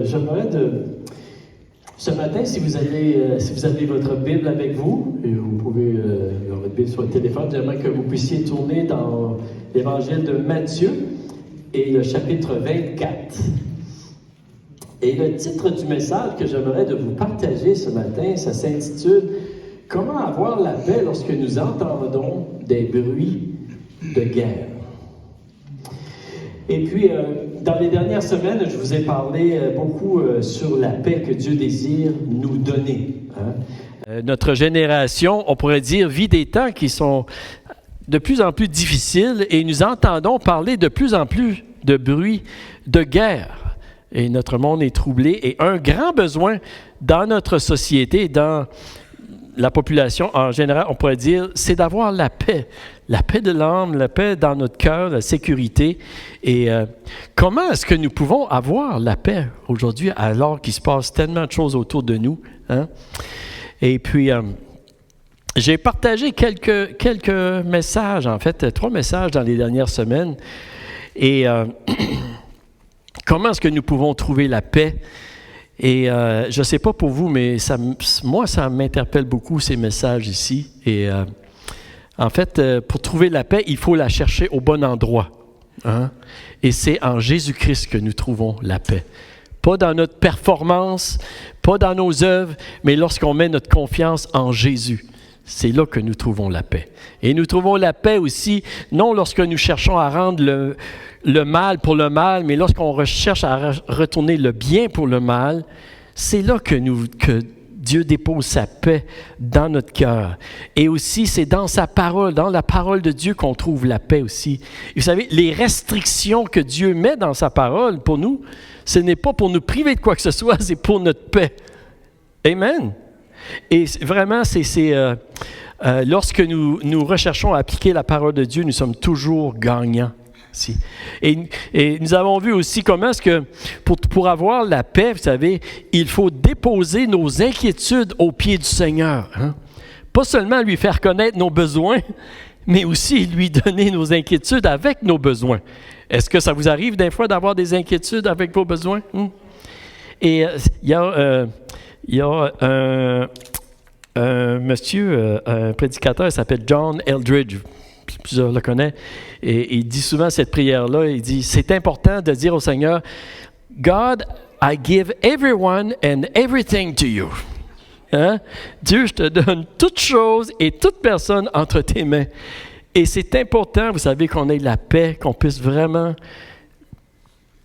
j'aimerais ce matin, si vous avez votre Bible avec vous, et vous pouvez avoir votre Bible sur le téléphone, j'aimerais que vous puissiez tourner dans l'Évangile de Matthieu et le chapitre 24. Et le titre du message que j'aimerais de vous partager ce matin, ça s'intitule « Comment avoir la paix lorsque nous entendons des bruits de guerre ». Et puis, dans les dernières semaines, je vous ai parlé beaucoup sur la paix que Dieu désire nous donner. Notre génération, on pourrait dire, vit des temps qui sont de plus en plus difficiles et nous entendons parler de plus en plus de bruits de guerre. Et notre monde est troublé et un grand besoin dans notre société, dans la population en général, on pourrait dire, c'est d'avoir la paix de l'âme, la paix dans notre cœur, la sécurité. Et comment est-ce que nous pouvons avoir la paix aujourd'hui alors qu'il se passe tellement de choses autour de nous? Hein? Et puis, j'ai partagé quelques messages, en fait, 3 messages dans les dernières semaines. Et comment est-ce que nous pouvons trouver la paix? Et je ne sais pas pour vous, mais moi, ça m'interpelle beaucoup, ces messages ici. Et en fait, pour trouver la paix, il faut la chercher au bon endroit. Hein? Et c'est en Jésus-Christ que nous trouvons la paix. Pas dans notre performance, pas dans nos œuvres, mais lorsqu'on met notre confiance en Jésus. C'est là que nous trouvons la paix. Et nous trouvons la paix aussi, non lorsque nous cherchons à rendre le mal pour le mal, mais lorsqu'on recherche à retourner le bien pour le mal, c'est là que Dieu dépose sa paix dans notre cœur. Et aussi, c'est dans sa parole, dans la parole de Dieu qu'on trouve la paix aussi. Vous savez, les restrictions que Dieu met dans sa parole pour nous, ce n'est pas pour nous priver de quoi que ce soit, c'est pour notre paix. Amen. Et vraiment, lorsque nous recherchons à appliquer la parole de Dieu, nous sommes toujours gagnants. Et nous avons vu aussi comment est-ce que pour avoir la paix, vous savez, il faut déposer nos inquiétudes aux pieds du Seigneur. Hein? Pas seulement lui faire connaître nos besoins, mais aussi lui donner nos inquiétudes avec nos besoins. Est-ce que ça vous arrive des fois d'avoir des inquiétudes avec vos besoins? Et il y a un monsieur, un prédicateur, il s'appelle John Eldredge. Plusieurs le connaissent. Et il dit souvent cette prière-là, il dit, c'est important de dire au Seigneur, « God, I give everyone and everything to you. » Hein? Dieu, je te donne toutes choses et toute personne entre tes mains. Et c'est important, vous savez, qu'on ait la paix, qu'on puisse vraiment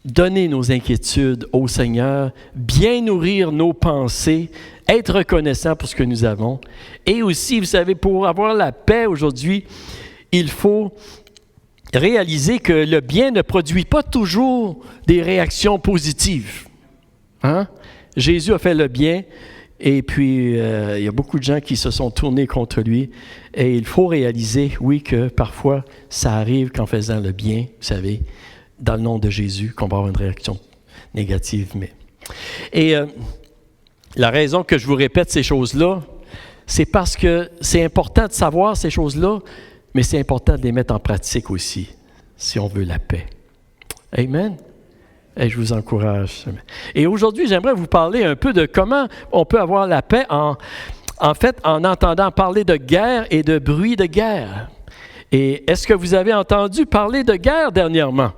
donner nos inquiétudes au Seigneur, bien nourrir nos pensées, être reconnaissant pour ce que nous avons. Et aussi, vous savez, pour avoir la paix aujourd'hui, il faut réaliser que le bien ne produit pas toujours des réactions positives. Hein? Jésus a fait le bien et puis il y a beaucoup de gens qui se sont tournés contre lui. Et il faut réaliser, oui, que parfois ça arrive qu'en faisant le bien, vous savez, dans le nom de Jésus, qu'on va avoir une réaction négative. Et la raison que je vous répète ces choses-là, c'est parce que c'est important de savoir ces choses-là, mais c'est important de les mettre en pratique aussi, si on veut la paix. Amen? Et je vous encourage. Et aujourd'hui, j'aimerais vous parler un peu de comment on peut avoir la paix en entendant parler de guerre et de bruit de guerre. Et est-ce que vous avez entendu parler de guerre dernièrement?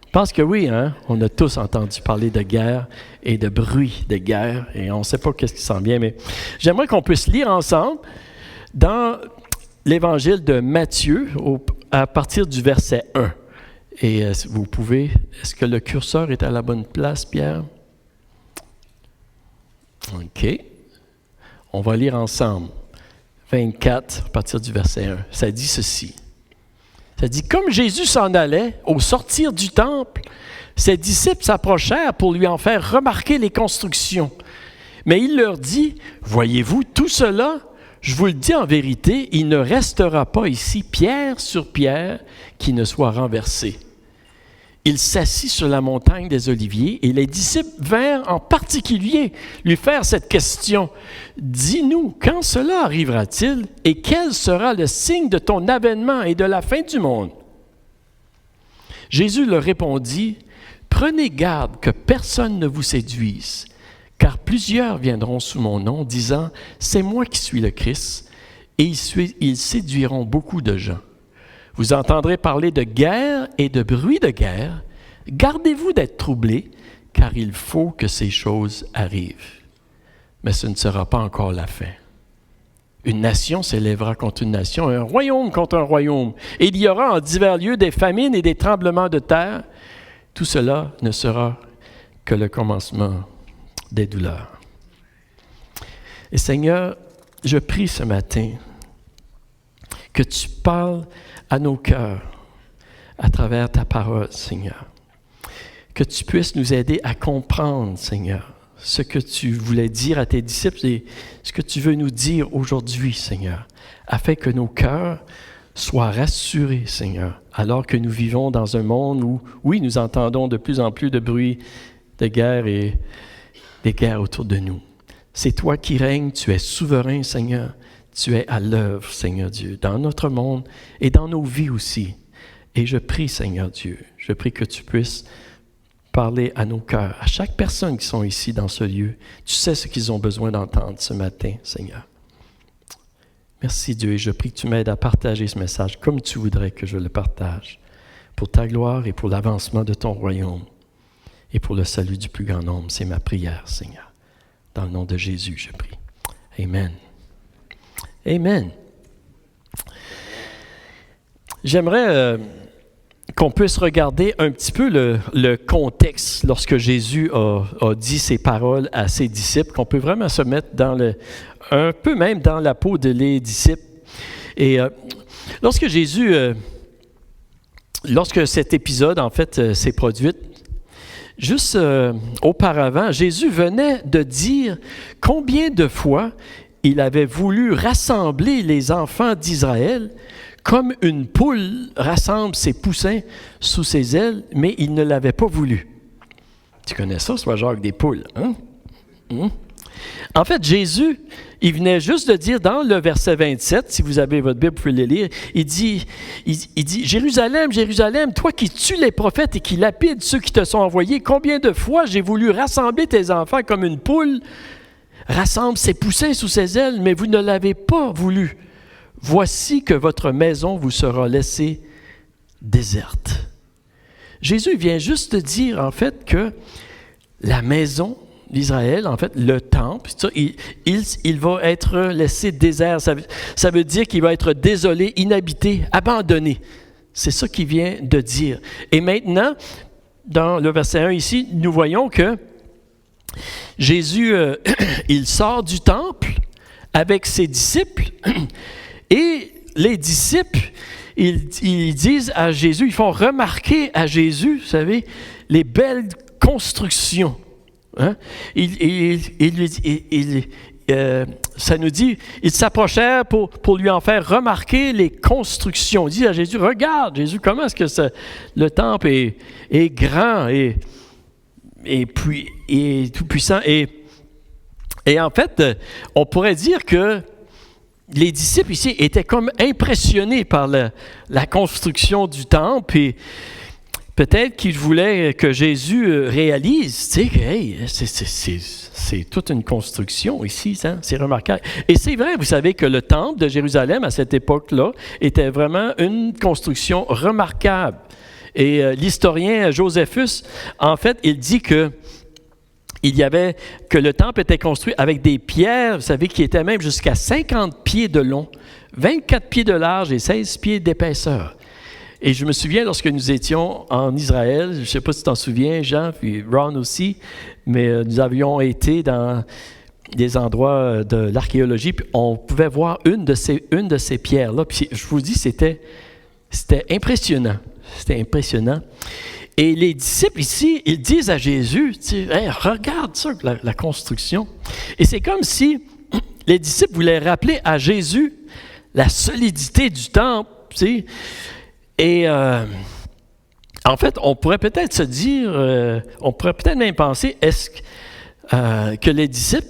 Je pense que oui, hein? On a tous entendu parler de guerre et de bruit de guerre, et on ne sait pas qu'est-ce qui s'en vient, mais j'aimerais qu'on puisse lire ensemble dans l'Évangile de Matthieu, à partir du verset 1. Et vous pouvez, est-ce que le curseur est à la bonne place, Pierre? OK. On va lire ensemble. 24, à partir du verset 1. Ça dit ceci. Ça dit, comme Jésus s'en allait, au sortir du temple, ses disciples s'approchèrent pour lui en faire remarquer les constructions. Mais il leur dit, « Voyez-vous tout cela? Je vous le dis en vérité, il ne restera pas ici pierre sur pierre qui ne soit renversée. » Il s'assit sur la montagne des Oliviers et les disciples vinrent en particulier lui faire cette question. « Dis-nous, quand cela arrivera-t-il et quel sera le signe de ton avènement et de la fin du monde? » Jésus leur répondit, Prenez garde que personne ne vous séduise, car plusieurs viendront sous mon nom, disant « C'est moi qui suis le Christ », et ils séduiront beaucoup de gens. Vous entendrez parler de guerre et de bruit de guerre. Gardez-vous d'être troublés, car il faut que ces choses arrivent. Mais ce ne sera pas encore la fin. Une nation s'élèvera contre une nation, un royaume contre un royaume. Et il y aura en divers lieux des famines et des tremblements de terre. Tout cela ne sera que le commencement des douleurs. Et Seigneur, je prie ce matin que tu parles à nos cœurs à travers ta parole, Seigneur. Que tu puisses nous aider à comprendre, Seigneur, ce que tu voulais dire à tes disciples et ce que tu veux nous dire aujourd'hui, Seigneur, afin que nos cœurs soient rassurés, Seigneur, alors que nous vivons dans un monde où, oui, nous entendons de plus en plus de bruit de guerre et des guerres autour de nous. C'est toi qui règnes, tu es souverain, Seigneur. Tu es à l'œuvre, Seigneur Dieu, dans notre monde et dans nos vies aussi. Et je prie, Seigneur Dieu, je prie que tu puisses parler à nos cœurs, à chaque personne qui sont ici dans ce lieu. Tu sais ce qu'ils ont besoin d'entendre ce matin, Seigneur. Merci Dieu, et je prie que tu m'aides à partager ce message comme tu voudrais que je le partage, pour ta gloire et pour l'avancement de ton royaume et pour le salut du plus grand nombre. C'est ma prière, Seigneur. Dans le nom de Jésus, je prie. Amen. Amen. J'aimerais qu'on puisse regarder un petit peu le contexte lorsque Jésus a dit ces paroles à ses disciples, qu'on peut vraiment se mettre un peu même dans la peau de les disciples. Et lorsque cet épisode, en fait, s'est produit, juste auparavant, Jésus venait de dire combien de fois il avait voulu rassembler les enfants d'Israël comme une poule rassemble ses poussins sous ses ailes, mais il ne l'avait pas voulu. Tu connais ça, soit Jacques des poules, hein? En fait, Jésus, il venait juste de dire dans le verset 27, si vous avez votre Bible, vous pouvez le lire, il dit « Jérusalem, Jérusalem, toi qui tues les prophètes et qui lapides ceux qui te sont envoyés, combien de fois j'ai voulu rassembler tes enfants comme une poule rassemble ses poussins sous ses ailes, mais vous ne l'avez pas voulu. Voici que votre maison vous sera laissée déserte. » Jésus vient juste de dire, en fait, que la maison d'Israël, en fait, le temple, il va être laissé désert. Ça veut dire qu'il va être désolé, inhabité, abandonné. C'est ça qu'il vient de dire. Et maintenant, dans le verset 1 ici, nous voyons que Jésus, il sort du temple avec ses disciples et les disciples, ils disent à Jésus, ils font remarquer à Jésus, vous savez, les belles constructions. Hein? Ça nous dit, ils s'approchèrent pour lui en faire remarquer les constructions. Il dit à Jésus, regarde, Jésus, comment est-ce que le temple est grand et tout puissant. Et en fait, on pourrait dire que les disciples ici étaient comme impressionnés par la construction du temple et peut-être qu'ils voulaient que Jésus réalise, tu sais, que hey, c'est toute une construction ici, hein? C'est remarquable. Et c'est vrai, vous savez que le temple de Jérusalem à cette époque-là était vraiment une construction remarquable. Et l'historien Joséphus, en fait, il dit que le temple était construit avec des pierres, vous savez, qui étaient même jusqu'à 50 pieds de long, 24 pieds de large et 16 pieds d'épaisseur. Et je me souviens, lorsque nous étions en Israël, je ne sais pas si tu t'en souviens, Jean, puis Ron aussi, mais nous avions été dans des endroits de l'archéologie, puis on pouvait voir une de ces pierres-là. Puis je vous dis, c'était impressionnant. C'était impressionnant. Et les disciples ici, ils disent à Jésus, hey, regarde ça, la construction. Et c'est comme si les disciples voulaient rappeler à Jésus la solidité du temple, tu sais. Et en fait, on pourrait peut-être se dire, on pourrait peut-être même penser, est-ce que les disciples,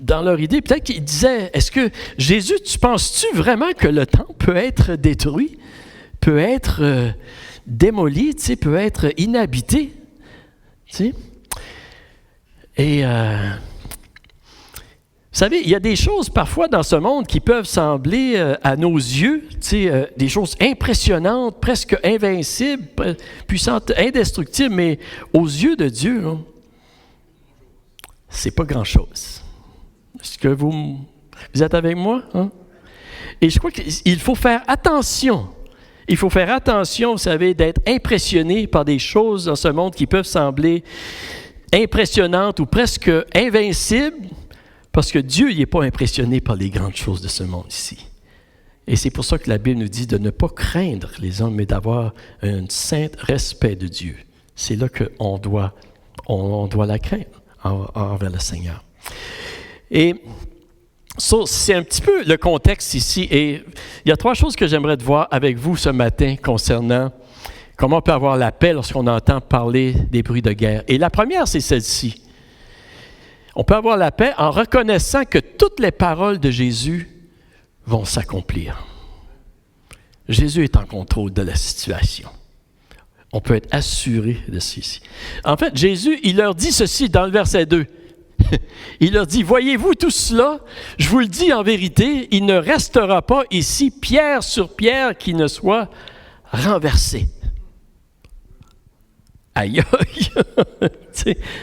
dans leur idée, peut-être qu'ils disaient, est-ce que Jésus, penses-tu vraiment que le temple peut être détruit, peut être démoli, peut être inhabité? Tu sais? Et vous savez, il y a des choses parfois dans ce monde qui peuvent sembler à nos yeux, des choses impressionnantes, presque invincibles, puissantes, indestructibles, mais aux yeux de Dieu, là, c'est pas grand-chose. Est-ce que vous êtes avec moi? Hein? Et je crois qu'il faut faire attention. Il faut faire attention, vous savez, d'être impressionné par des choses dans ce monde qui peuvent sembler impressionnantes ou presque invincibles, parce que Dieu n'est pas impressionné par les grandes choses de ce monde ici. Et c'est pour ça que la Bible nous dit de ne pas craindre les hommes, mais d'avoir un saint respect de Dieu. C'est là qu'on doit la craindre envers le Seigneur. Et ça, c'est un petit peu le contexte ici. Et il y a 3 choses que j'aimerais voir avec vous ce matin concernant comment on peut avoir la paix lorsqu'on entend parler des bruits de guerre. Et la première, c'est celle-ci. On peut avoir la paix en reconnaissant que toutes les paroles de Jésus vont s'accomplir. Jésus est en contrôle de la situation. On peut être assuré de ceci. En fait, Jésus, il leur dit ceci dans le verset 2. Il leur dit, « Voyez-vous tout cela? Je vous le dis en vérité, il ne restera pas ici pierre sur pierre qui ne soit renversée. » Aïe, aïe!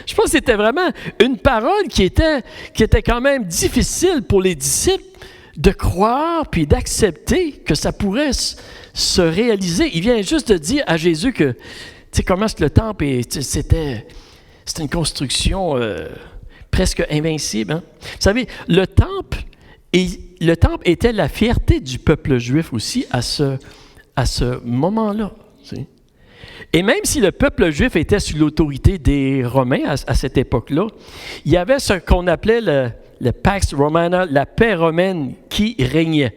Je pense que c'était vraiment une parole qui était quand même difficile pour les disciples de croire puis d'accepter que ça pourrait se réaliser. Il vient juste de dire à Jésus que, tu sais, comment est-ce que le temple, c'était une construction presque invincible. Hein? Vous savez, le temple était la fierté du peuple juif aussi à ce moment-là. Tu sais. Et même si le peuple juif était sous l'autorité des Romains à cette époque-là, il y avait ce qu'on appelait le Pax Romana, la paix romaine qui régnait.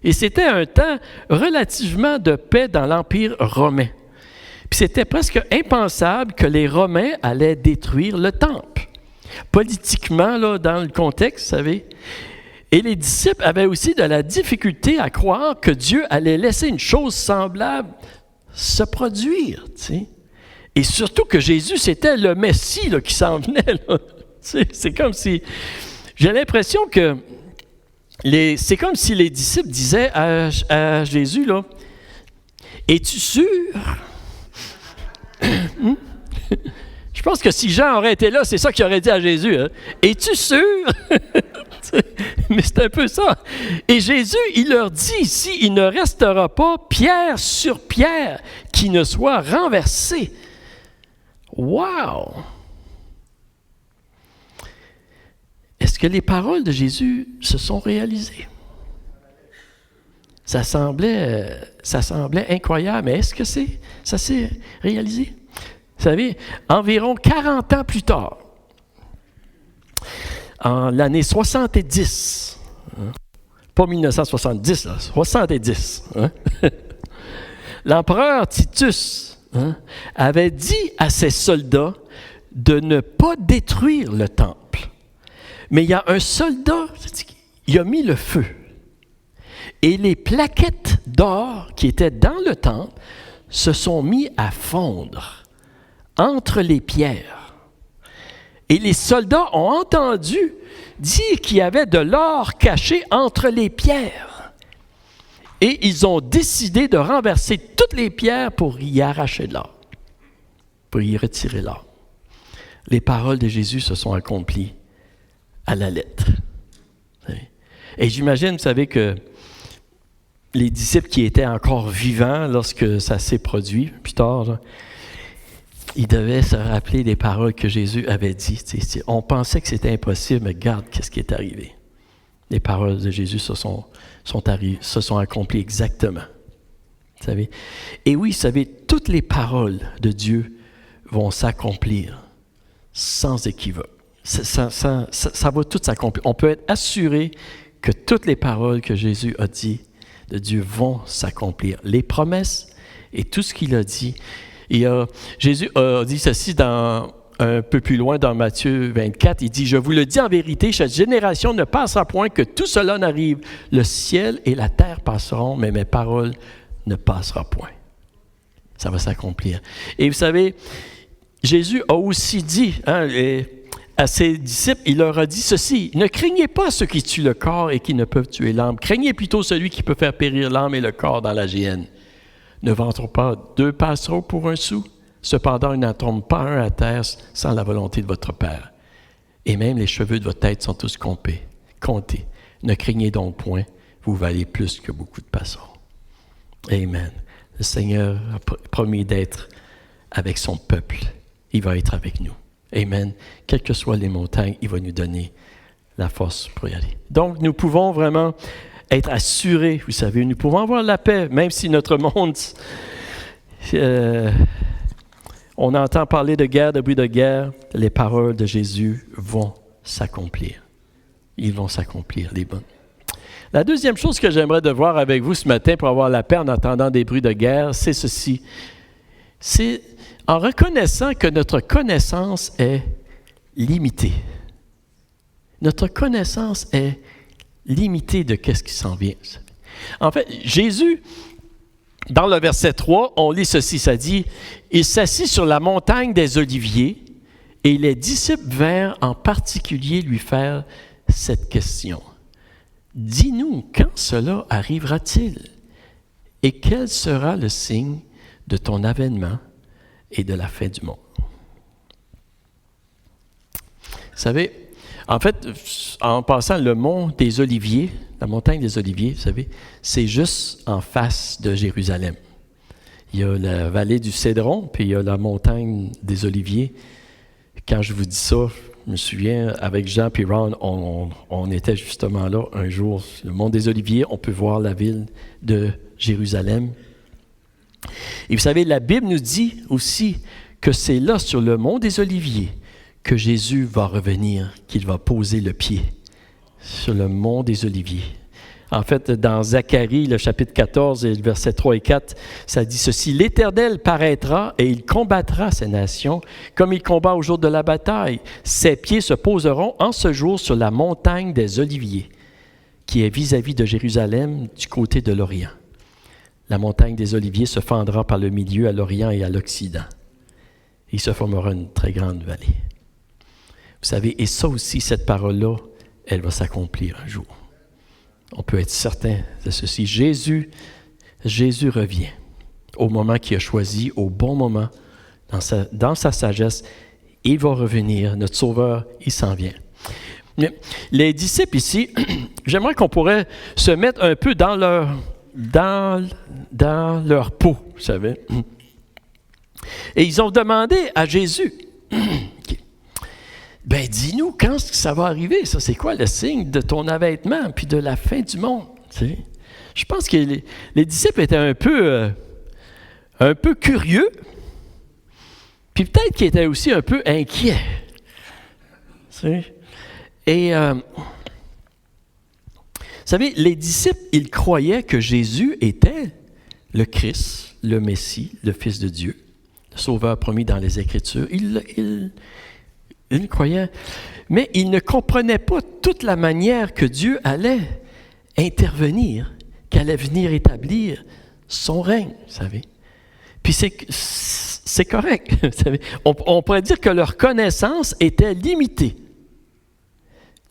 Et c'était un temps relativement de paix dans l'Empire romain. Puis c'était presque impensable que les Romains allaient détruire le temple. Politiquement, là, dans le contexte, vous savez. Et les disciples avaient aussi de la difficulté à croire que Dieu allait laisser une chose semblable se produire, tu sais. Et surtout que Jésus, c'était le Messie là, qui s'en venait. Là. C'est comme si... J'ai l'impression que... c'est comme si les disciples disaient à Jésus, là, « Es-tu sûr? » Je pense que si Jean aurait été là, c'est ça qu'il aurait dit à Jésus. Hein? « Es-tu sûr? » Mais c'est un peu ça. Et Jésus, il leur dit ici, il ne restera pas pierre sur pierre qui ne soit renversée. Wow! Est-ce que les paroles de Jésus se sont réalisées? Ça semblait incroyable, mais est-ce que ça s'est réalisé? Vous savez, environ 40 ans plus tard, en l'année 70, hein, pas 1970, là, 70, hein, l'empereur Titus avait dit à ses soldats de ne pas détruire le temple. Mais il y a un soldat, il a mis le feu. Et les plaquettes d'or qui étaient dans le temple se sont mis à fondre entre les pierres. Et les soldats ont entendu dire qu'il y avait de l'or caché entre les pierres. Et ils ont décidé de renverser toutes les pierres pour y arracher de l'or, pour y retirer l'or. Les paroles de Jésus se sont accomplies à la lettre. Et j'imagine, vous savez, que les disciples qui étaient encore vivants lorsque ça s'est produit, plus tard, là, ils devaient se rappeler des paroles que Jésus avait dites. On pensait que c'était impossible, mais regarde qu'est-ce qui est arrivé. Les paroles de Jésus se sont accomplies exactement. Vous savez? Et oui, vous savez, toutes les paroles de Dieu vont s'accomplir sans équivoque. Ça va tout s'accomplir. On peut être assuré que toutes les paroles que Jésus a dit de Dieu vont s'accomplir. Les promesses et tout ce qu'il a dit. Et Jésus a dit ceci un peu plus loin dans Matthieu 24. Il dit, « Je vous le dis en vérité, cette génération ne passera point que tout cela n'arrive. Le ciel et la terre passeront, mais mes paroles ne passeront point. » Ça va s'accomplir. Et vous savez, Jésus a aussi dit à ses disciples, il leur a dit ceci, « Ne craignez pas ceux qui tuent le corps et qui ne peuvent tuer l'âme. Craignez plutôt celui qui peut faire périr l'âme et le corps dans la géhenne. Ne vendront pas 2 passereaux pour un sou. Cependant, il n'en tombe pas un à terre sans la volonté de votre Père. Et même les cheveux de votre tête sont tous comptés. Ne craignez donc point, vous valez plus que beaucoup de passereaux. » Amen. Le Seigneur a promis d'être avec son peuple. Il va être avec nous. Amen. Quelles que soient les montagnes, il va nous donner la force pour y aller. Donc, nous pouvons vraiment être assurés, vous savez, nous pouvons avoir la paix, même si notre monde, on entend parler de guerre, de bruit de guerre, les paroles de Jésus vont s'accomplir. Ils vont s'accomplir, les bonnes. La deuxième chose que j'aimerais de voir avec vous ce matin pour avoir la paix en entendant des bruits de guerre, c'est ceci. C'est en reconnaissant que notre connaissance est limitée. Notre connaissance est limitée de ce qui s'en vient. En fait, Jésus, dans le verset 3, on lit ceci, ça dit « Il s'assit sur la montagne des Oliviers et les disciples vinrent en particulier lui faire cette question. Dis-nous, quand cela arrivera-t-il? Et quel sera le signe de ton avènement et de la fin du monde? » Vous savez, en fait, en passant le mont des Oliviers, la montagne des Oliviers, vous savez, c'est juste en face de Jérusalem. Il y a la vallée du Cédron, puis il y a la montagne des Oliviers. Quand je vous dis ça, je me souviens, avec Jean et Ron, on était justement là un jour, le mont des Oliviers, on peut voir la ville de Jérusalem. Et vous savez, la Bible nous dit aussi que c'est là, sur le mont des Oliviers, que Jésus va revenir, qu'il va poser le pied sur le mont des Oliviers. En fait, dans Zacharie, le chapitre 14, et le verset 3 et 4, ça dit ceci, « L'Éternel paraîtra et il combattra ces nations comme il combat au jour de la bataille. Ses pieds se poseront en ce jour sur la montagne des Oliviers, qui est vis-à-vis de Jérusalem du côté de l'Orient. La montagne des Oliviers se fendra par le milieu à l'Orient et à l'Occident. Il se formera une très grande vallée. » Vous savez, et ça aussi, cette parole-là, elle va s'accomplir un jour. On peut être certain de ceci. Jésus revient au moment qu'il a choisi, au bon moment, dans sa sagesse. Il va revenir. Notre Sauveur, il s'en vient. Les disciples ici, j'aimerais qu'on pourrait se mettre un peu dans leur peau, vous savez. Et ils ont demandé à Jésus, ben dis-nous quand ça va arriver, ça c'est quoi le signe de ton avènement puis de la fin du monde? Tu sais? Je pense que les disciples étaient un peu curieux, puis peut-être qu'ils étaient aussi un peu inquiets. Tu sais? Et vous savez, les disciples, ils croyaient que Jésus était le Christ, le Messie, le Fils de Dieu, le Sauveur promis dans les Écritures. Ils croyaient, mais ils ne comprenaient pas toute la manière que Dieu allait intervenir, qu'allait venir établir son règne, vous savez. Puis c'est correct, vous savez. On pourrait dire que leur connaissance était limitée.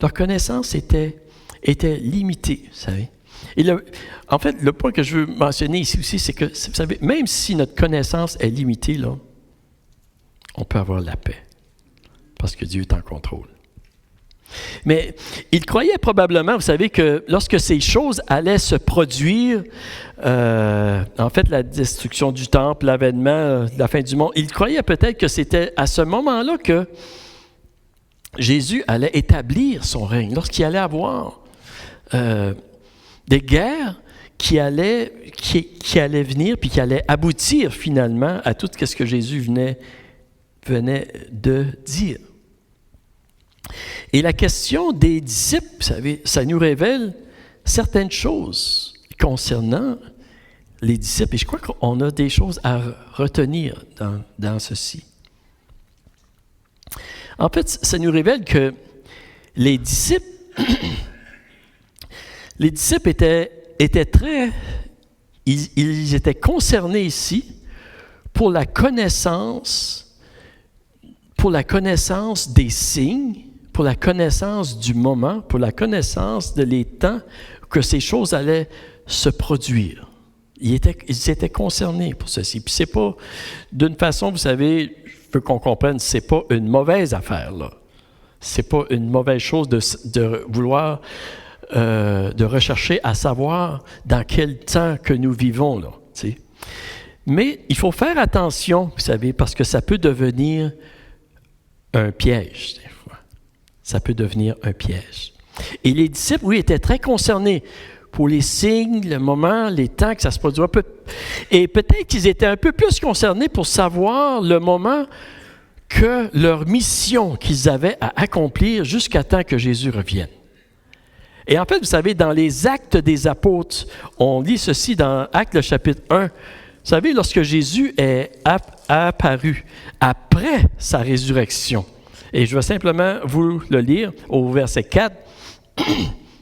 Leur connaissance était limitée, vous savez. Et en fait, le point que je veux mentionner ici aussi, c'est que, vous savez, même si notre connaissance est limitée, là, on peut avoir la paix. Parce que Dieu est en contrôle. Mais ils croyaient probablement, vous savez, que lorsque ces choses allaient se produire, en fait, la destruction du temple, l'avènement, la fin du monde, ils croyaient peut-être que c'était à ce moment-là que Jésus allait établir son règne, lorsqu'il allait avoir des guerres qui allaient venir, puis qui allaient aboutir finalement à tout ce que Jésus venait de dire. Et la question des disciples, vous savez, ça nous révèle certaines choses concernant les disciples. Et je crois qu'on a des choses à retenir dans ceci. En fait, ça nous révèle que les disciples étaient très... Ils étaient concernés ici pour la connaissance pour la connaissance des signes, pour la connaissance du moment, pour la connaissance de les temps que ces choses allaient se produire. Ils étaient concernés pour ceci. Puis c'est pas, d'une façon, vous savez, je veux qu'on comprenne, c'est pas une mauvaise affaire, là. C'est pas une mauvaise chose de vouloir, de rechercher à savoir dans quel temps que nous vivons, là, tu sais. Mais il faut faire attention, vous savez, parce que ça peut devenir un piège, des fois. Ça peut devenir un piège. Et les disciples, oui, étaient très concernés pour les signes, le moment, les temps que ça se produira. Et peut-être qu'ils étaient un peu plus concernés pour savoir le moment que leur mission qu'ils avaient à accomplir jusqu'à temps que Jésus revienne. Et en fait, vous savez, dans les Actes des Apôtres, on lit ceci dans Actes, le chapitre 1. Vous savez, lorsque Jésus est apparu après sa résurrection, et je vais simplement vous le lire au verset 4,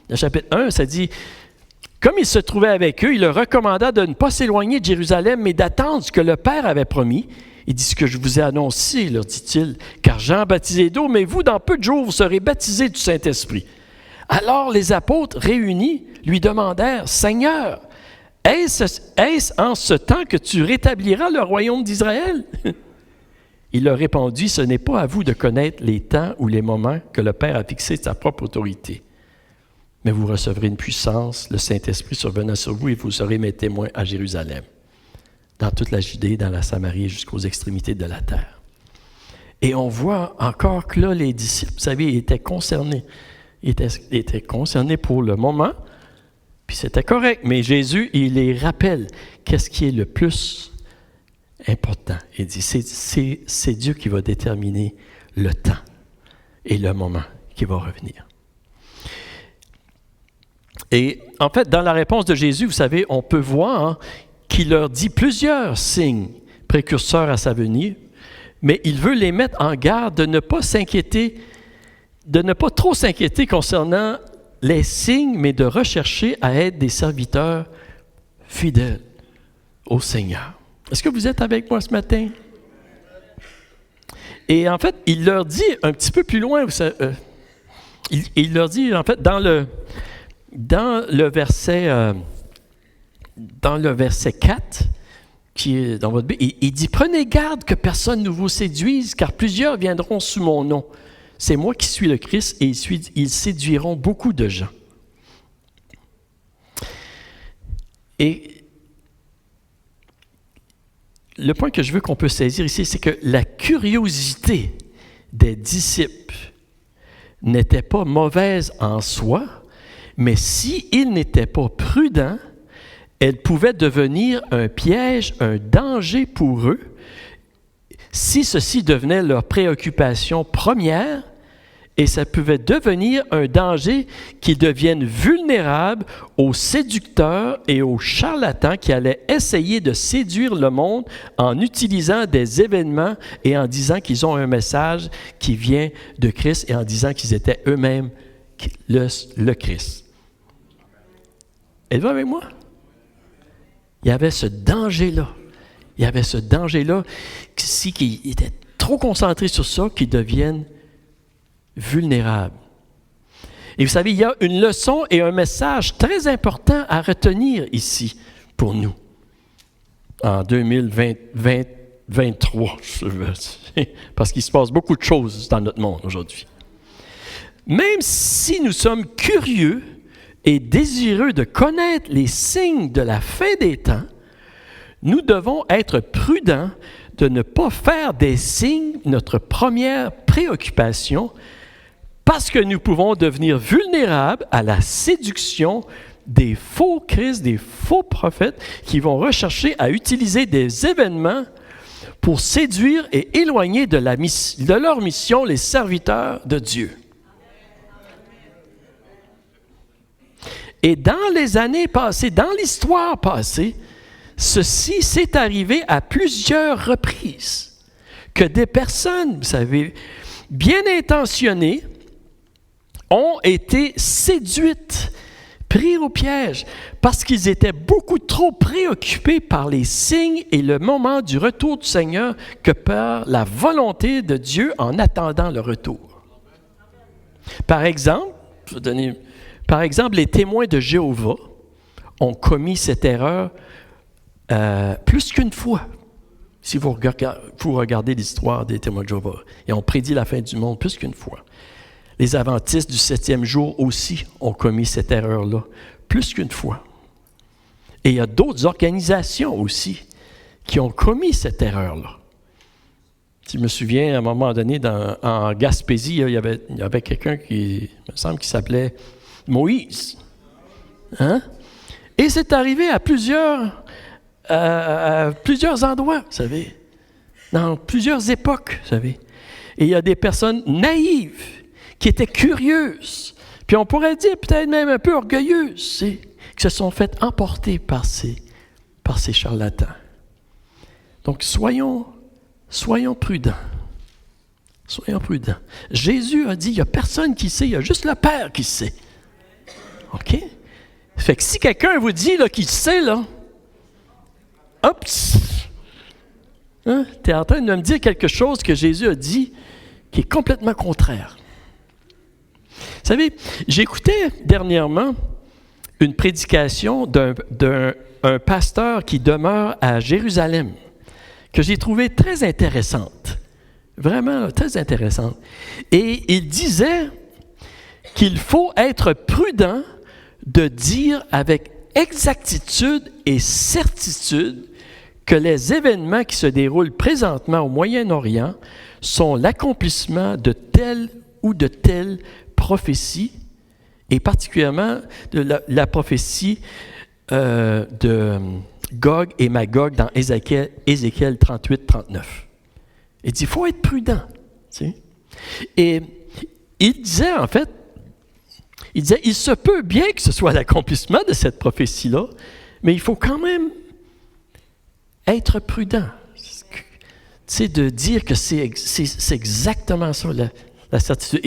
le chapitre 1, ça dit « Comme il se trouvait avec eux, il leur recommanda de ne pas s'éloigner de Jérusalem, mais d'attendre ce que le Père avait promis. Il dit, ce que je vous ai annoncé, leur dit-il, car Jean baptisait d'eau, mais vous, dans peu de jours, vous serez baptisés du Saint-Esprit. Alors les apôtres réunis lui demandèrent, Seigneur, est-ce en ce temps que tu rétabliras le royaume d'Israël? Il leur répondit, ce n'est pas à vous de connaître les temps ou les moments que le Père a fixés de sa propre autorité. Mais vous recevrez une puissance, le Saint-Esprit survenant sur vous et vous serez mes témoins à Jérusalem, dans toute la Judée, dans la Samarie et jusqu'aux extrémités de la terre. Et on voit encore que là, les disciples, vous savez, étaient concernés. Ils étaient concernés pour le moment, puis c'était correct. Mais Jésus, il les rappelle qu'est-ce qui est le plus important. Il dit, c'est Dieu qui va déterminer le temps et le moment qui va revenir. Et en fait, dans la réponse de Jésus, vous savez, on peut voir qu'il leur dit plusieurs signes précurseurs à sa venue, mais il veut les mettre en garde de ne pas trop s'inquiéter concernant les signes, mais de rechercher à être des serviteurs fidèles au Seigneur. Est-ce que vous êtes avec moi ce matin? Et en fait, il leur dit un petit peu plus loin, il leur dit, en fait, dans le verset 4, qui est dans votre Bible, il dit « Prenez garde que personne ne vous séduise, car plusieurs viendront sous mon nom. C'est moi qui suis le Christ, et ils séduiront beaucoup de gens. » Et le point que je veux qu'on peut saisir ici, c'est que la curiosité des disciples n'était pas mauvaise en soi, mais s'ils n'étaient pas prudents, elle pouvait devenir un piège, un danger pour eux, si ceci devenait leur préoccupation première, et ça pouvait devenir un danger qu'ils deviennent vulnérables aux séducteurs et aux charlatans qui allaient essayer de séduire le monde en utilisant des événements et en disant qu'ils ont un message qui vient de Christ et en disant qu'ils étaient eux-mêmes le Christ. Êtes-vous avec moi? Il y avait ce danger-là. Il y avait ce danger-là, si qu'ils étaient trop concentrés sur ça, qu'ils deviennent vulnérables. Et vous savez, il y a une leçon et un message très important à retenir ici pour nous, en 2023, parce qu'il se passe beaucoup de choses dans notre monde aujourd'hui. Même si nous sommes curieux et désireux de connaître les signes de la fin des temps, nous devons être prudents de ne pas faire des signes notre première préoccupation parce que nous pouvons devenir vulnérables à la séduction des faux Christ, des faux prophètes qui vont rechercher à utiliser des événements pour séduire et éloigner de leur mission les serviteurs de Dieu. Et dans les années passées, dans l'histoire passée, ceci s'est arrivé à plusieurs reprises, que des personnes, vous savez, bien intentionnées, ont été séduites prirent au piège parce qu'ils étaient beaucoup trop préoccupés par les signes et le moment du retour du Seigneur que par la volonté de Dieu en attendant le retour. Par exemple, les témoins de Jéhovah ont commis cette erreur plus qu'une fois. Si vous regardez l'histoire des témoins de Jéhovah, ils ont prédit la fin du monde plus qu'une fois. Les adventistes du 7e jour aussi ont commis cette erreur-là plus qu'une fois. Et il y a d'autres organisations aussi qui ont commis cette erreur-là. Je me souviens, à un moment donné, en Gaspésie, il y avait quelqu'un il me semble, qui s'appelait Moïse. Hein? Et c'est arrivé à plusieurs endroits, vous savez, dans plusieurs époques, vous savez. Et il y a des personnes naïves qui étaient curieuses, puis on pourrait dire peut-être même un peu orgueilleuses, qui se sont fait emporter par ces charlatans. Donc, soyons prudents. Soyons prudents. Jésus a dit, il n'y a personne qui sait, il y a juste le Père qui sait. OK? Fait que si quelqu'un vous dit là, qu'il sait, là, oups! Hein? Tu es en train de me dire quelque chose que Jésus a dit qui est complètement contraire. Vous savez, j'écoutais dernièrement une prédication d'un pasteur qui demeure à Jérusalem, que j'ai trouvée très intéressante. Vraiment très intéressante. Et il disait qu'il faut être prudent de dire avec exactitude et certitude que les événements qui se déroulent présentement au Moyen-Orient sont l'accomplissement de telle ou de telle prophétie, et particulièrement de la prophétie de Gog et Magog dans Ézéchiel 38-39. Il dit, il faut être prudent. Tu sais. Et il disait, en fait, il se peut bien que ce soit l'accomplissement de cette prophétie-là, mais il faut quand même être prudent. Tu sais, de dire que c'est exactement ça, la certitude.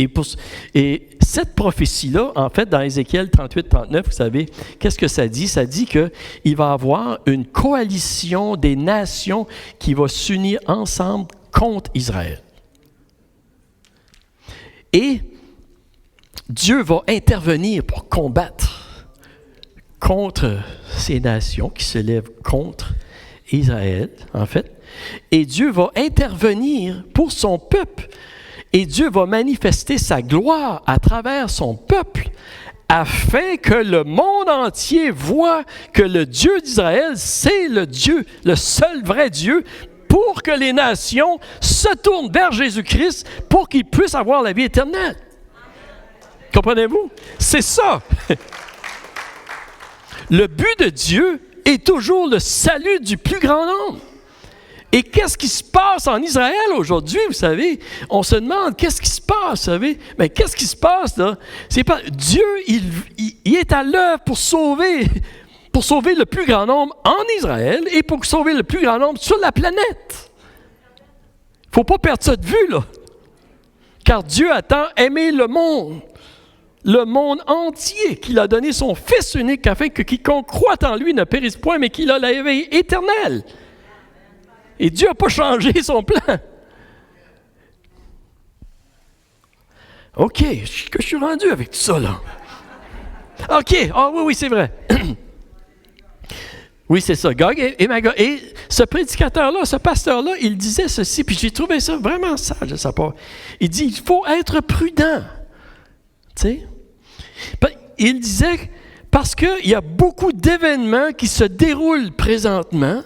Et cette prophétie-là, en fait, dans Ézéchiel 38-39, vous savez, qu'est-ce que ça dit? Ça dit qu'il va y avoir une coalition des nations qui va s'unir ensemble contre Israël. Et Dieu va intervenir pour combattre contre ces nations qui se lèvent contre Israël, en fait. Et Dieu va intervenir pour son peuple. Et Dieu va manifester sa gloire à travers son peuple afin que le monde entier voit que le Dieu d'Israël, c'est le Dieu, le seul vrai Dieu, pour que les nations se tournent vers Jésus-Christ pour qu'ils puissent avoir la vie éternelle. Comprenez-vous? C'est ça. Le but de Dieu est toujours le salut du plus grand nombre. Et qu'est-ce qui se passe en Israël aujourd'hui, vous savez? On se demande, qu'est-ce qui se passe, vous savez? Mais qu'est-ce qui se passe, là? C'est pas... Dieu, il est à l'œuvre pour sauver le plus grand nombre en Israël et pour sauver le plus grand nombre sur la planète. Il ne faut pas perdre ça de vue, là. Car Dieu a tant aimé le monde entier, qu'il a donné son Fils unique afin que quiconque croit en lui ne périsse point, mais qu'il a la vie éternelle. Et Dieu n'a pas changé son plan. OK, que je suis rendu avec tout ça, là. OK, oui, c'est vrai. Oui, c'est ça, Gog et Magog. Et ce prédicateur-là, ce pasteur-là, il disait ceci, puis j'ai trouvé ça vraiment sage de sa part. Il dit, il faut être prudent. Tu sais? Il disait, parce qu'il y a beaucoup d'événements qui se déroulent présentement,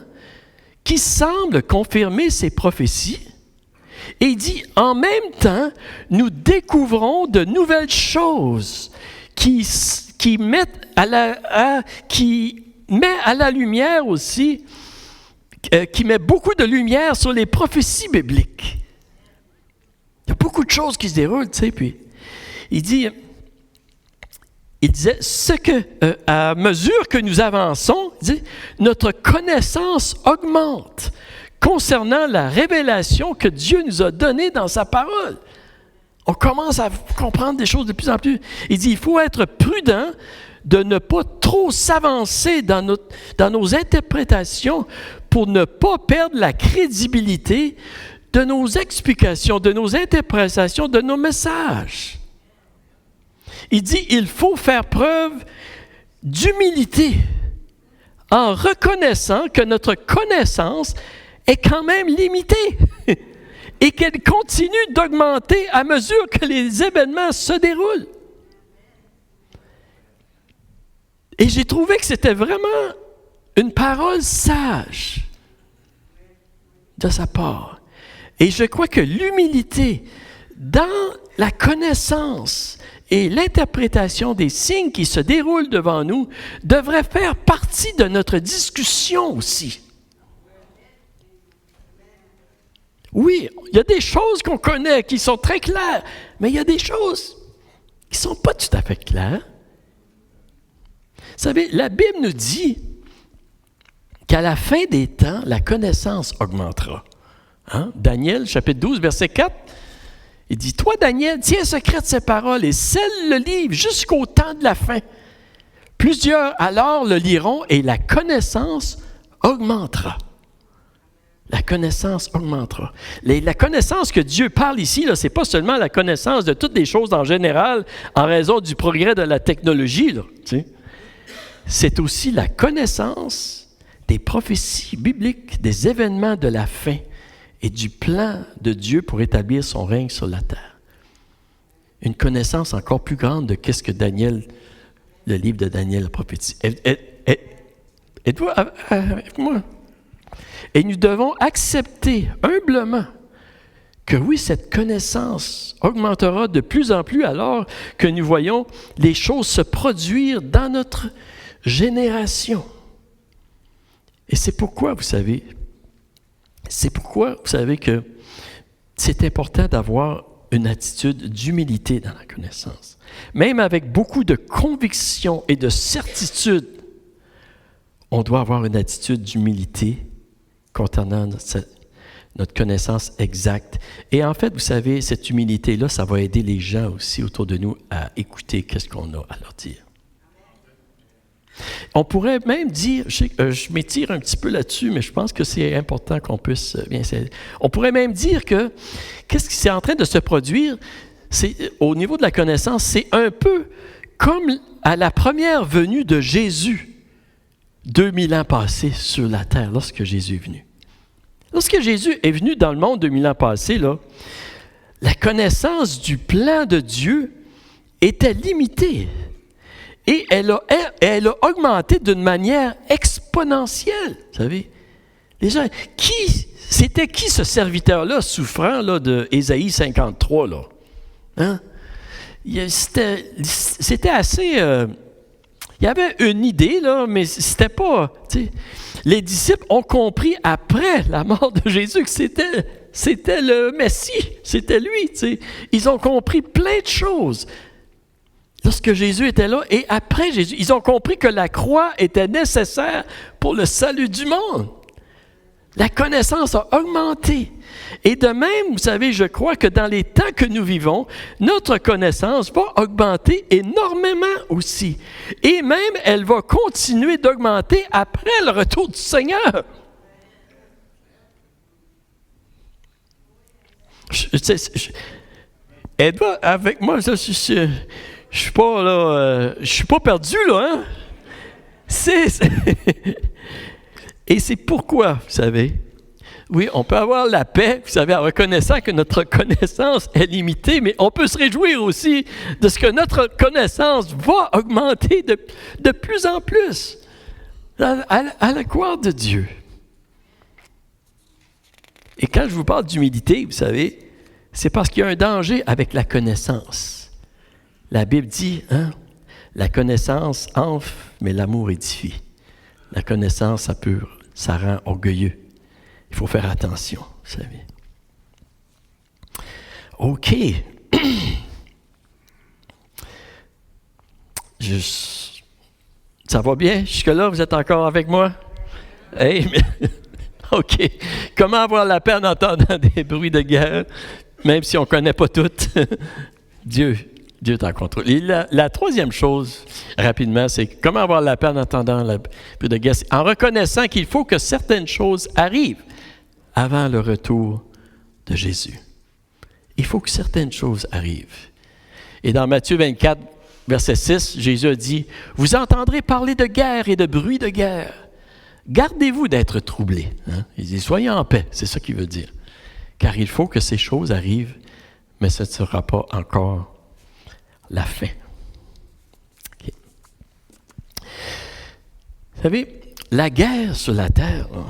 qui semblent confirmer ces prophéties. Et il dit, en même temps, nous découvrons de nouvelles choses qui met à la lumière aussi, qui met beaucoup de lumière sur les prophéties bibliques. Il y a beaucoup de choses qui se déroulent, tu sais, puis il disait, à mesure que nous avançons, notre connaissance augmente concernant la révélation que Dieu nous a donnée dans sa parole. On commence à comprendre des choses de plus en plus. Il dit, il faut être prudent de ne pas trop s'avancer dans nos interprétations pour ne pas perdre la crédibilité de nos explications, de nos interprétations, de nos messages. Il dit, il faut faire preuve d'humilité en reconnaissant que notre connaissance est quand même limitée et qu'elle continue d'augmenter à mesure que les événements se déroulent. Et j'ai trouvé que c'était vraiment une parole sage de sa part. Et je crois que l'humilité dans la connaissance et l'interprétation des signes qui se déroulent devant nous devrait faire partie de notre discussion aussi. Oui, il y a des choses qu'on connaît qui sont très claires, mais il y a des choses qui ne sont pas tout à fait claires. Vous savez, la Bible nous dit qu'à la fin des temps, la connaissance augmentera. Hein? Daniel, chapitre 12, verset 4, il dit, « Toi, Daniel, tiens secrète ces paroles et scelle le livre jusqu'au temps de la fin. Plusieurs alors le liront et la connaissance augmentera. » La connaissance augmentera. La connaissance que Dieu parle ici, ce n'est pas seulement la connaissance de toutes les choses en général en raison du progrès de la technologie. Là, tu sais. C'est aussi la connaissance des prophéties bibliques, des événements de la fin et du plan de Dieu pour établir son règne sur la terre. Une connaissance encore plus grande de qu'est-ce que Daniel, le livre de Daniel prophétise. Êtes-vous avec moi? Et nous devons accepter humblement que oui, cette connaissance augmentera de plus en plus alors que nous voyons les choses se produire dans notre génération. Et c'est pourquoi, vous savez, que c'est important d'avoir une attitude d'humilité dans la connaissance. Même avec beaucoup de conviction et de certitude, on doit avoir une attitude d'humilité concernant notre connaissance exacte. Et en fait, vous savez, cette humilité-là, ça va aider les gens aussi autour de nous à écouter qu'est-ce qu'on a à leur dire. On pourrait même dire, je m'étire un petit peu là-dessus, mais je pense que c'est important qu'on puisse bien... On pourrait même dire que qu'est-ce qui est en train de se produire, c'est, au niveau de la connaissance, c'est un peu comme à la première venue de Jésus, 2000 ans passés sur la terre, lorsque Jésus est venu. Lorsque Jésus est venu dans le monde 2000 ans passés, là, la connaissance du plan de Dieu était limitée. Et elle a augmenté d'une manière exponentielle, vous savez. Les gens, c'était qui ce serviteur-là souffrant là, de Ésaïe 53, là? Hein? C'était assez... il y avait une idée, là, mais c'était pas... Les disciples ont compris après la mort de Jésus que c'était le Messie, c'était lui. Ils ont compris plein de choses. Lorsque Jésus était là, et après Jésus, ils ont compris que la croix était nécessaire pour le salut du monde. La connaissance a augmenté. Et de même, vous savez, je crois que dans les temps que nous vivons, notre connaissance va augmenter énormément aussi. Et même, elle va continuer d'augmenter après le retour du Seigneur. Aide-moi avec moi, je suis pas là, je suis pas perdu là, hein? Et c'est pourquoi, vous savez, oui, on peut avoir la paix, vous savez, en reconnaissant que notre connaissance est limitée, mais on peut se réjouir aussi de ce que notre connaissance va augmenter de plus en plus à la gloire de Dieu. Et quand je vous parle d'humilité, vous savez, c'est parce qu'il y a un danger avec la connaissance. La Bible dit, hein, la connaissance enfle, mais l'amour édifie. La connaissance, ça rend orgueilleux. Il faut faire attention, vous savez. OK. Ça va bien? Jusque-là, vous êtes encore avec moi? Hey, mais, OK. Comment avoir la paix en entendant des bruits de guerre, même si on ne connaît pas tout? Dieu Dieu est en contrôle. Et la troisième chose, rapidement, c'est comment avoir la paix en attendant la pluie de guerre. En reconnaissant qu'il faut que certaines choses arrivent avant le retour de Jésus. Il faut que certaines choses arrivent. Et dans Matthieu 24, verset 6, Jésus a dit, « Vous entendrez parler de guerre et de bruit de guerre. Gardez-vous d'être troublés. » Il dit, « Soyez en paix. » C'est ça qu'il veut dire. Car il faut que ces choses arrivent, mais ce ne sera pas encore la fin. Okay. Vous savez, la guerre sur la terre, là,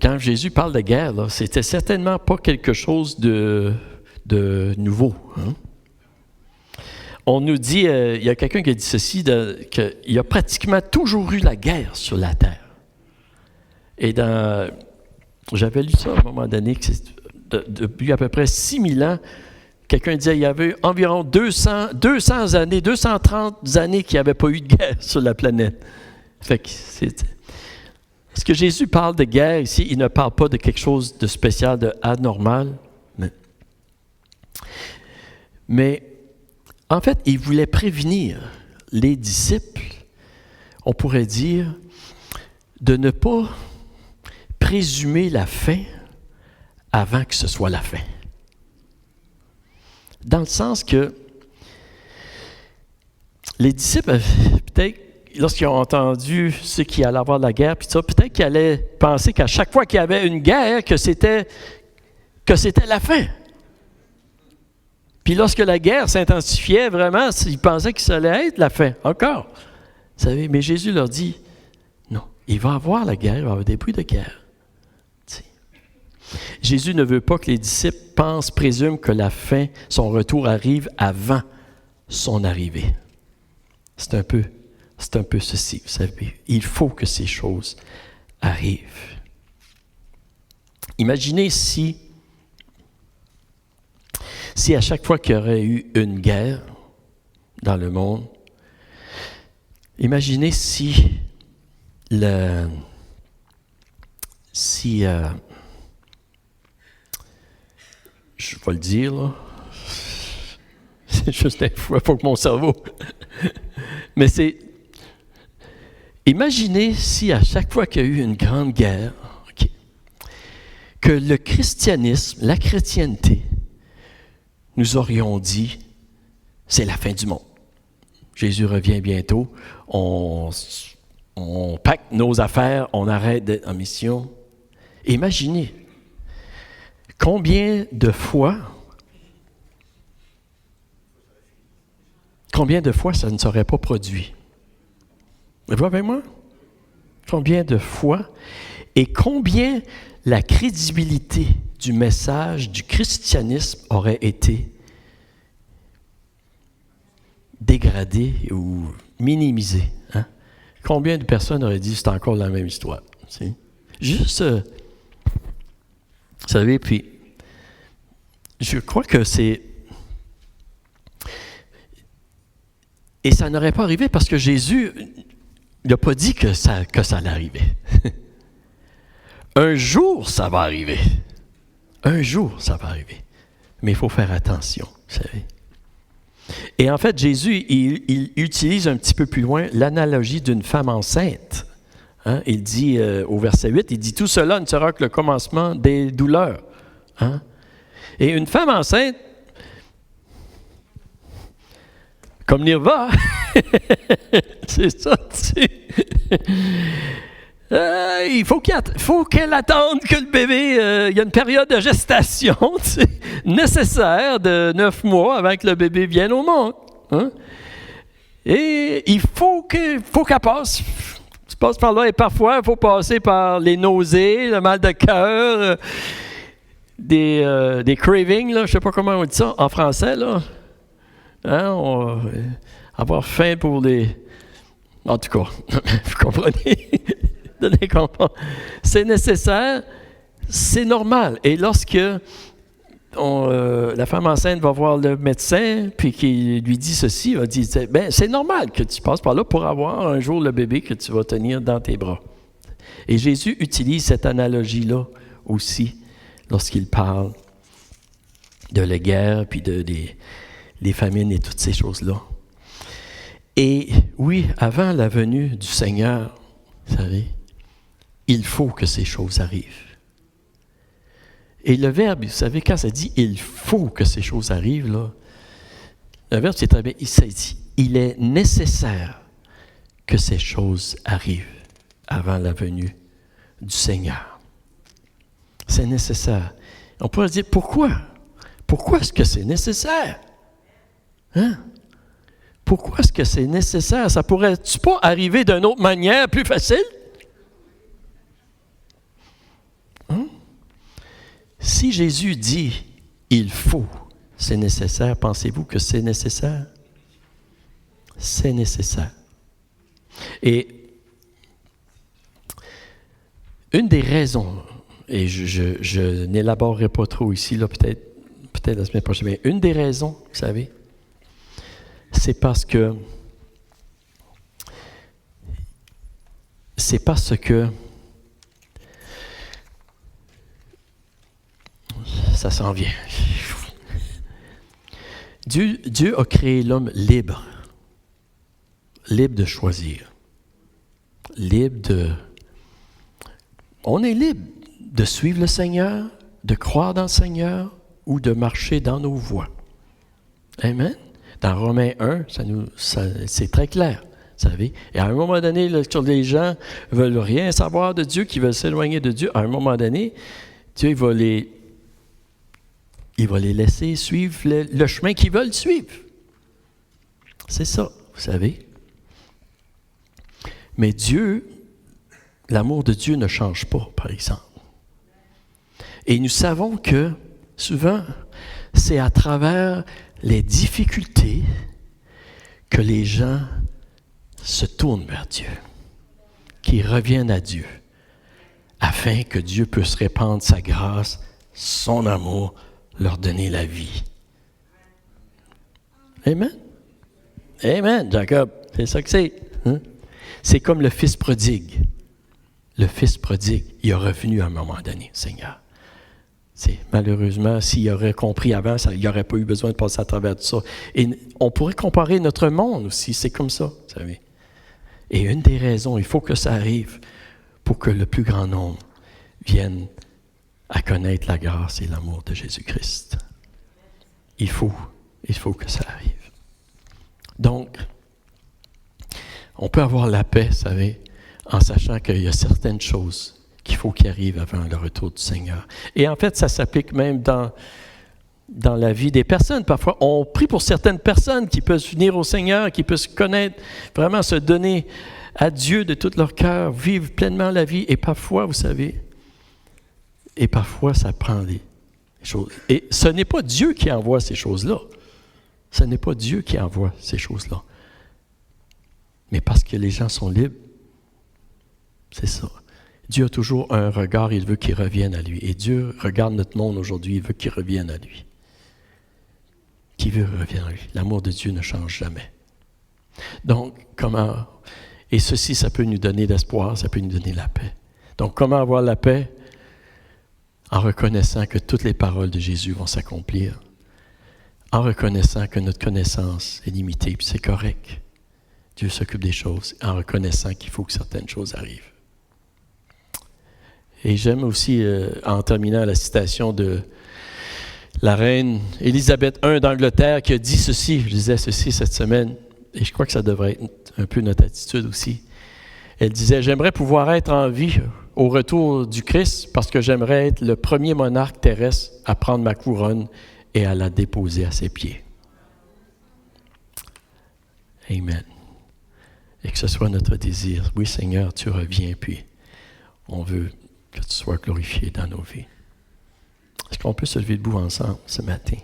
quand Jésus parle de guerre, là, c'était certainement pas quelque chose de nouveau. Hein? On nous dit, il y a quelqu'un qui a dit ceci, qu'il y a pratiquement toujours eu la guerre sur la terre. Et j'avais lu ça à un moment donné, que depuis à peu près 6000 ans, quelqu'un disait qu'il y avait environ 200 années, 230 années qu'il n'y avait pas eu de guerre sur la planète. Fait que est-ce que Jésus parle de guerre ici? Il ne parle pas de quelque chose de spécial, de anormal. Mais en fait, il voulait prévenir les disciples, on pourrait dire, de ne pas présumer la fin avant que ce soit la fin. Dans le sens que les disciples, peut-être, lorsqu'ils ont entendu ce qui allait avoir la guerre, puis ça, peut-être qu'ils allaient penser qu'à chaque fois qu'il y avait une guerre, que c'était la fin. Puis lorsque la guerre s'intensifiait vraiment, ils pensaient que ça allait être la fin, encore. Vous savez, mais Jésus leur dit, non, il va y avoir la guerre, il va y avoir des bruits de guerre. T'sais. Jésus ne veut pas que les disciples présument que la fin, son retour arrive avant son arrivée. C'est un peu ceci, vous savez. Il faut que ces choses arrivent. Imaginez si à chaque fois qu'il y aurait eu une guerre dans le monde, imaginez si je vais le dire, là, c'est juste un fois pour mon cerveau, mais imaginez si à chaque fois qu'il y a eu une grande guerre, que le christianisme, la chrétienté, nous aurions dit, c'est la fin du monde. Jésus revient bientôt, on pacte nos affaires, on arrête d'être en mission. Imaginez combien de fois ça ne serait pas produit. Vous avec moi? Combien de fois et combien la crédibilité du message du christianisme aurait été dégradée ou minimisée. Hein? Combien de personnes auraient dit c'est encore la même histoire? C'est juste, vous savez, puis je crois que c'est... Et ça n'aurait pas arrivé parce que Jésus n'a pas dit que ça allait arriver. Un jour, ça va arriver. Un jour, ça va arriver. Mais il faut faire attention, vous savez. Et en fait, Jésus, il utilise un petit peu plus loin l'analogie d'une femme enceinte. Hein? Il dit, au verset 8, il dit « Tout cela ne sera que le commencement des douleurs. Hein? » Et une femme enceinte, comme Nirva, c'est ça, tu sais. Il faut qu'elle attende que le bébé, il y a une période de gestation nécessaire de 9 mois avant que le bébé vienne au monde. Hein? Et il faut qu'elle passe. Tu passes par là et parfois, il faut passer par les nausées, le mal de cœur, des cravings, là, je ne sais pas comment on dit ça en français. Là. Hein? Avoir faim pour les... En tout cas, vous comprenez? C'est nécessaire, c'est normal. Et lorsque la femme enceinte va voir le médecin, puis qu'il lui dit ceci, il va dire, c'est normal que tu passes par là pour avoir un jour le bébé que tu vas tenir dans tes bras. Et Jésus utilise cette analogie-là aussi lorsqu'il parle de la guerre, puis les famines et toutes ces choses-là. Et oui, avant la venue du Seigneur, vous savez, il faut que ces choses arrivent. Et le verbe, vous savez, quand ça dit « il faut que ces choses arrivent », là, le verbe, c'est très bien, ça dit « il est nécessaire que ces choses arrivent avant la venue du Seigneur. » C'est nécessaire. On pourrait dire « pourquoi? Pourquoi est-ce que c'est nécessaire? » Hein? Pourquoi est-ce que c'est nécessaire? Ça pourrait-tu pas arriver d'une autre manière, plus facile? Hein? Si Jésus dit « il faut », c'est nécessaire, pensez-vous que c'est nécessaire? C'est nécessaire. Et une des raisons, et je n'élaborerai pas trop ici, là, peut-être la semaine prochaine, mais une des raisons, vous savez, c'est parce que ça s'en vient. Dieu a créé l'homme libre de choisir, on est libre de suivre le Seigneur, de croire dans le Seigneur ou de marcher dans nos voies. Amen. Dans Romains 1, c'est très clair, vous savez. Et à un moment donné, les gens ne veulent rien savoir de Dieu, qui veulent s'éloigner de Dieu. À un moment donné, Dieu va les laisser suivre le chemin qu'ils veulent suivre. C'est ça, vous savez. Mais Dieu, l'amour de Dieu ne change pas, par exemple. Et nous savons que, souvent, c'est à travers les difficultés que les gens se tournent vers Dieu, qui reviennent à Dieu, afin que Dieu puisse répandre sa grâce, son amour, leur donner la vie. Amen? Amen, Jacob. C'est ça que c'est. Hein? C'est comme le fils prodigue. Le fils prodigue, il est revenu à un moment donné, Seigneur. Malheureusement, s'il aurait compris avant, il n'aurait pas eu besoin de passer à travers tout ça. Et on pourrait comparer notre monde aussi, c'est comme ça, vous savez. Et une des raisons, il faut que ça arrive pour que le plus grand nombre vienne à connaître la grâce et l'amour de Jésus-Christ. Il faut que ça arrive. Donc, on peut avoir la paix, vous savez, en sachant qu'il y a certaines choses qu'il faut qu'il arrive avant le retour du Seigneur. Et en fait, ça s'applique même dans la vie des personnes. Parfois, on prie pour certaines personnes qui peuvent venir au Seigneur, qui peuvent connaître, vraiment se donner à Dieu de tout leur cœur, vivre pleinement la vie. Et parfois, vous savez, ça prend des choses. Et ce n'est pas Dieu qui envoie ces choses-là. Ce n'est pas Dieu qui envoie ces choses-là. Mais parce que les gens sont libres, c'est ça. Dieu a toujours un regard, il veut qu'ils reviennent à lui. Et Dieu regarde notre monde aujourd'hui, il veut qu'ils reviennent à lui. Qui veut revenir à lui. L'amour de Dieu ne change jamais. Donc, comment... Et ceci, ça peut nous donner l'espoir, ça peut nous donner la paix. Donc, comment avoir la paix? En reconnaissant que toutes les paroles de Jésus vont s'accomplir. En reconnaissant que notre connaissance est limitée, puis c'est correct. Dieu s'occupe des choses, en reconnaissant qu'il faut que certaines choses arrivent. Et j'aime aussi, en terminant, la citation de la reine Élisabeth I d'Angleterre qui a dit ceci, je disais ceci cette semaine, et je crois que ça devrait être un peu notre attitude aussi. Elle disait « J'aimerais pouvoir être en vie au retour du Christ parce que j'aimerais être le premier monarque terrestre à prendre ma couronne et à la déposer à ses pieds. » Amen. Et que ce soit notre désir. Oui, Seigneur, tu reviens, puis on veut que tu sois glorifié dans nos vies. Est-ce qu'on peut se lever debout ensemble ce matin?